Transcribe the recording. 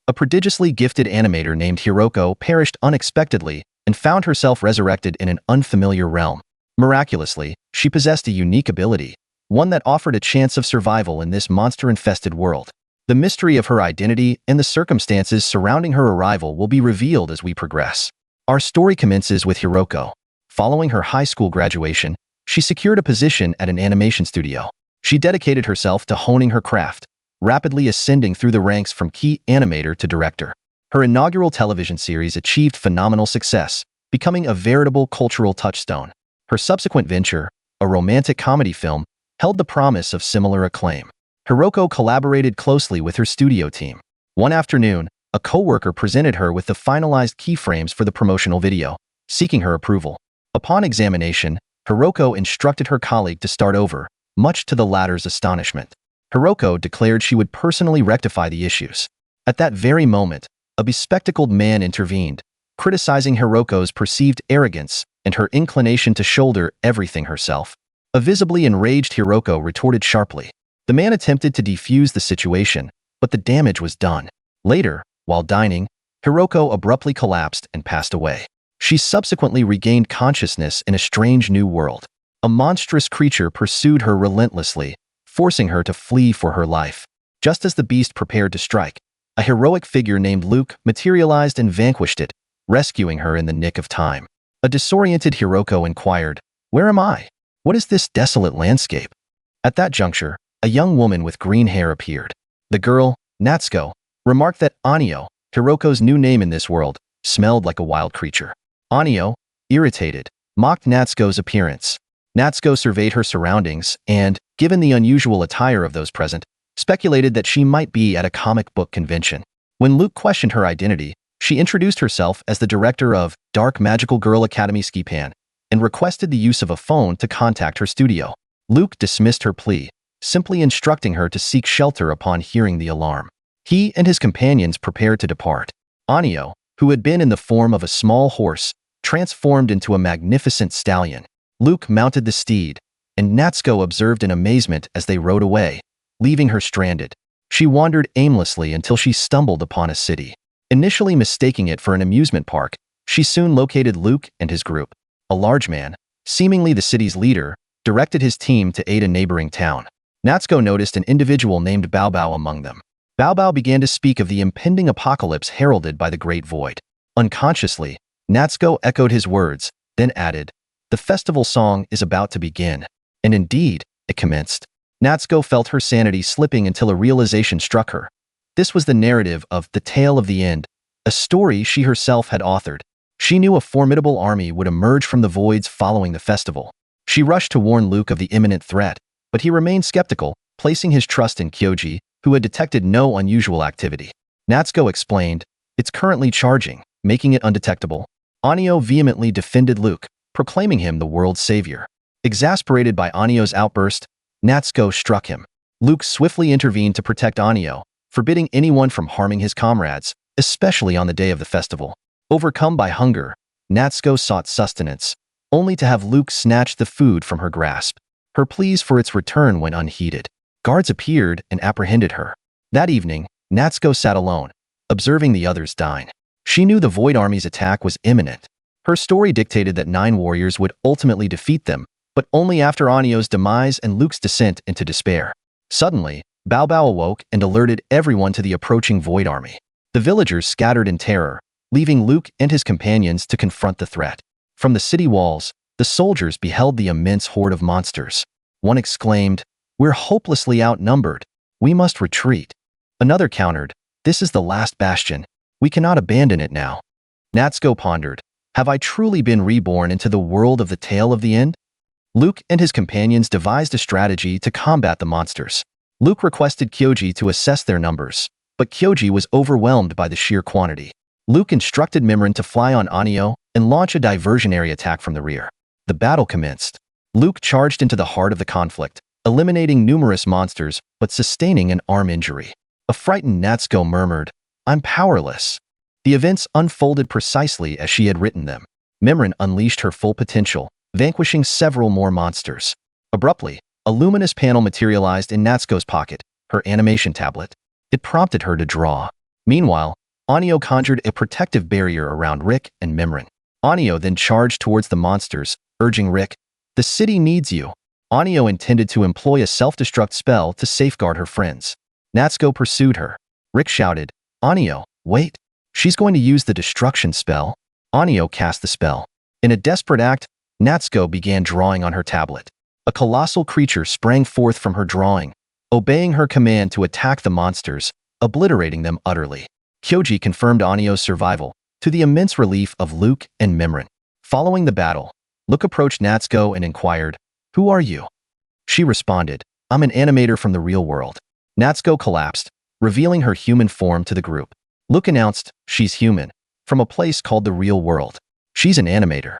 A prodigiously gifted animator named Hiroko perished unexpectedly and found herself resurrected in an unfamiliar realm. Miraculously, she possessed a unique ability, one that offered a chance of survival in this monster-infested world. The mystery of her identity and the circumstances surrounding her arrival will be revealed as we progress. Our story commences with Hiroko. Following her high school graduation, she secured a position at an animation studio. She dedicated herself to honing her craft, rapidly ascending through the ranks from key animator to director. Her inaugural television series achieved phenomenal success, becoming a veritable cultural touchstone. Her subsequent venture, a romantic comedy film, held the promise of similar acclaim. Hiroko collaborated closely with her studio team. One afternoon, a coworker presented her with the finalized keyframes for the promotional video, seeking her approval. Upon examination, Hiroko instructed her colleague to start over, much to the latter's astonishment. Hiroko declared she would personally rectify the issues. At that very moment, a bespectacled man intervened, criticizing Hiroko's perceived arrogance and her inclination to shoulder everything herself. A visibly enraged Hiroko retorted sharply. The man attempted to defuse the situation, but the damage was done. Later, while dining, Hiroko abruptly collapsed and passed away. She subsequently regained consciousness in a strange new world. A monstrous creature pursued her relentlessly, forcing her to flee for her life. Just as the beast prepared to strike, a heroic figure named Luke materialized and vanquished it, rescuing her in the nick of time. A disoriented Hiroko inquired, "Where am I? What is this desolate landscape?" At that juncture, a young woman with green hair appeared. The girl, Natsuko, remarked that Anio, Hiroko's new name in this world, smelled like a wild creature. Anio, irritated, mocked Natsuko's appearance. Natsuko surveyed her surroundings and, given the unusual attire of those present, speculated that she might be at a comic book convention. When Luke questioned her identity, she introduced herself as the director of Dark Magical Girl Academy Skipan and requested the use of a phone to contact her studio. Luke dismissed her plea, simply instructing her to seek shelter upon hearing the alarm. He and his companions prepared to depart. Anio, who had been in the form of a small horse, transformed into a magnificent stallion. Luke mounted the steed, and Natsuko observed in amazement as they rode away, leaving her stranded. She wandered aimlessly until she stumbled upon a city. Initially mistaking it for an amusement park, she soon located Luke and his group. A large man, seemingly the city's leader, directed his team to aid a neighboring town. Natsuko noticed an individual named Bao Bao among them. Bao Bao began to speak of the impending apocalypse heralded by the Great Void. Unconsciously, Natsuko echoed his words, then added, "The festival song is about to begin." And indeed, it commenced. Natsuko felt her sanity slipping until a realization struck her. This was the narrative of The Tale of the End, a story she herself had authored. She knew a formidable army would emerge from the voids following the festival. She rushed to warn Luke of the imminent threat, but he remained skeptical, placing his trust in Kyoji, who had detected no unusual activity. Natsuko explained, "It's currently charging, making it undetectable." Anio vehemently defended Luke, proclaiming him the world's savior. Exasperated by Anio's outburst, Natsuko struck him. Luke swiftly intervened to protect Anio, forbidding anyone from harming his comrades, especially on the day of the festival. Overcome by hunger, Natsuko sought sustenance, only to have Luke snatch the food from her grasp. Her pleas for its return went unheeded. Guards appeared and apprehended her. That evening, Natsuko sat alone, observing the others dine. She knew the Void Army's attack was imminent. Her story dictated that 9 warriors would ultimately defeat them, but only after Anio's demise and Luke's descent into despair. Suddenly, Bao Bao awoke and alerted everyone to the approaching Void Army. The villagers scattered in terror, leaving Luke and his companions to confront the threat. From the city walls, the soldiers beheld the immense horde of monsters. One exclaimed, "We're hopelessly outnumbered. We must retreat." Another countered, "This is the last bastion. We cannot abandon it now." Natsuko pondered, "Have I truly been reborn into the world of the Tale of the End?" Luke and his companions devised a strategy to combat the monsters. Luke requested Kyoji to assess their numbers, but Kyoji was overwhelmed by the sheer quantity. Luke instructed Mimran to fly on Anio and launch a diversionary attack from the rear. The battle commenced. Luke charged into the heart of the conflict, eliminating numerous monsters but sustaining an arm injury. A frightened Natsuko murmured, "I'm powerless." The events unfolded precisely as she had written them. Mimran unleashed her full potential, vanquishing several more monsters. Abruptly, a luminous panel materialized in Natsuko's pocket, her animation tablet. It prompted her to draw. Meanwhile, Anio conjured a protective barrier around Rick and Mimran. Anio then charged towards the monsters, urging Rick, "The city needs you." Anio intended to employ a self-destruct spell to safeguard her friends. Natsuko pursued her. Rick shouted, "Anio, wait. She's going to use the destruction spell." Anio cast the spell. In a desperate act, Natsuko began drawing on her tablet. A colossal creature sprang forth from her drawing, obeying her command to attack the monsters, obliterating them utterly. Kyoji confirmed Anio's survival, to the immense relief of Luke and Mimran. Following the battle, Luke approached Natsuko and inquired, "Who are you?" She responded, "I'm an animator from the real world." Natsuko collapsed, revealing her human form to the group. Luke announced, "She's human, from a place called the real world. She's an animator."